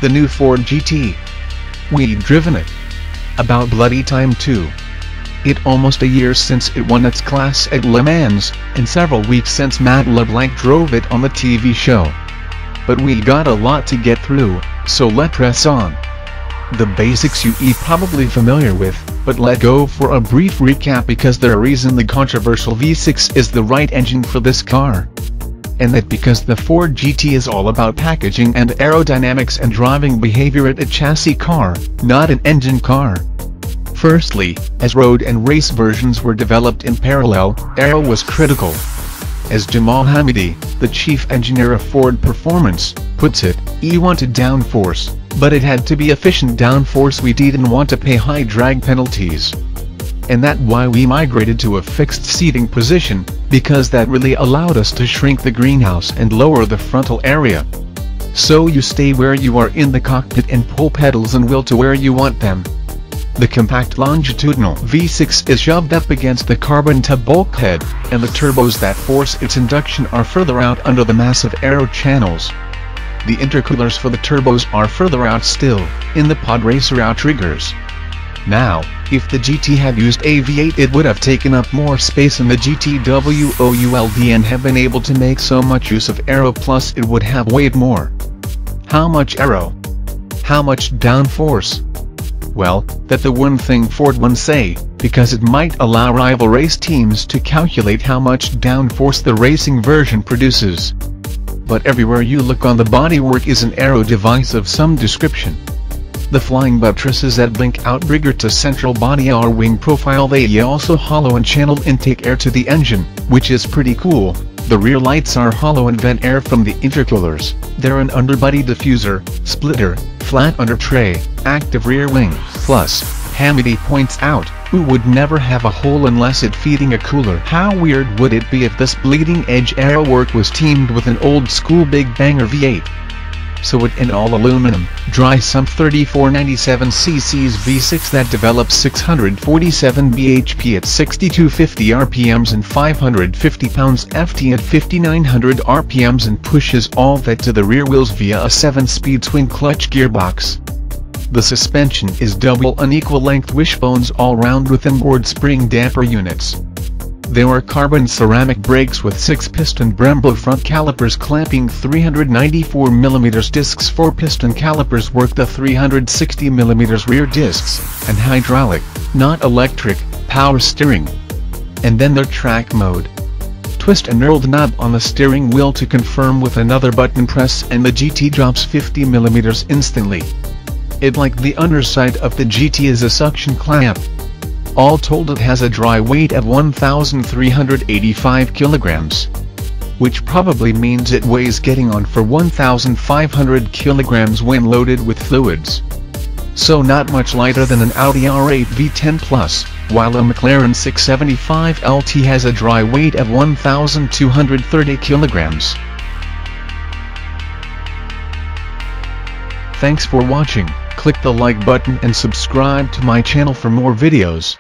the new Ford GT. We'd driven it. About bloody time too. It almost a year since it won its class at Le Mans, and several weeks since Matt LeBlanc drove it on the TV show. But we got a lot to get through, so let's press on. The basics you're probably familiar with, but let's go for a brief recap because there's a reason the controversial V6 is the right engine for this car. And that because the Ford GT is all about packaging and aerodynamics and driving behavior at a chassis car, not an engine car. Firstly, as road and race versions were developed in parallel, aero was critical. As Jamal Hamidi, the chief engineer of Ford Performance, puts it, "We wanted downforce, but it had to be efficient downforce. We didn't want to pay high drag penalties. And that's why we migrated to a fixed seating position, because that really allowed us to shrink the greenhouse and lower the frontal area. So you stay where you are in the cockpit and pull pedals and wheel to where you want them." The compact longitudinal V6 is shoved up against the carbon tub bulkhead, and the turbos that force its induction are further out under the massive aero channels. The intercoolers for the turbos are further out still, in the Podracer outriggers. Now, if the GT had used a V8 it would have taken up more space in the GTWOULD and have been able to make so much use of aero, plus it would have weighed more. How much aero? How much downforce? Well, that's the one thing Ford won't say, because it might allow rival race teams to calculate how much downforce the racing version produces. But everywhere you look on the bodywork is an aero device of some description. The flying buttresses that blink outrigger to central body are wing profile. They also hollow and channel intake air to the engine, which is pretty cool. The rear lights are hollow and vent air from the intercoolers. They're an underbody diffuser, splitter, flat under tray, active rear wing. Plus, Hamidi points out, "We would never have a hole unless it feeding a cooler." How weird would it be if this bleeding edge aero work was teamed with an old school big banger V8? So it in all aluminum, dry sump 3497 cc's V6 that develops 647 bhp at 6250 rpms and 550 pounds-ft at 5900 rpms and pushes all that to the rear wheels via a 7-speed twin-clutch gearbox. The suspension is double unequal length wishbones all round with inboard spring damper units. There are carbon ceramic brakes with 6-piston Brembo front calipers clamping 394mm discs. 4-piston calipers work the 360mm rear discs, and hydraulic, not electric, power steering. And then their track mode. Twist and knurl the knob on the steering wheel to confirm with another button press and the GT drops 50mm instantly. It like the underside of the GT is a suction clamp. All told it has a dry weight of 1,385 kilograms. Which probably means it weighs getting on for 1,500 kilograms when loaded with fluids. So not much lighter than an Audi R8 V10 Plus, while a McLaren 675 LT has a dry weight of 1,230 kilograms. Thanks for watching. Click the like button and subscribe to my channel for more videos.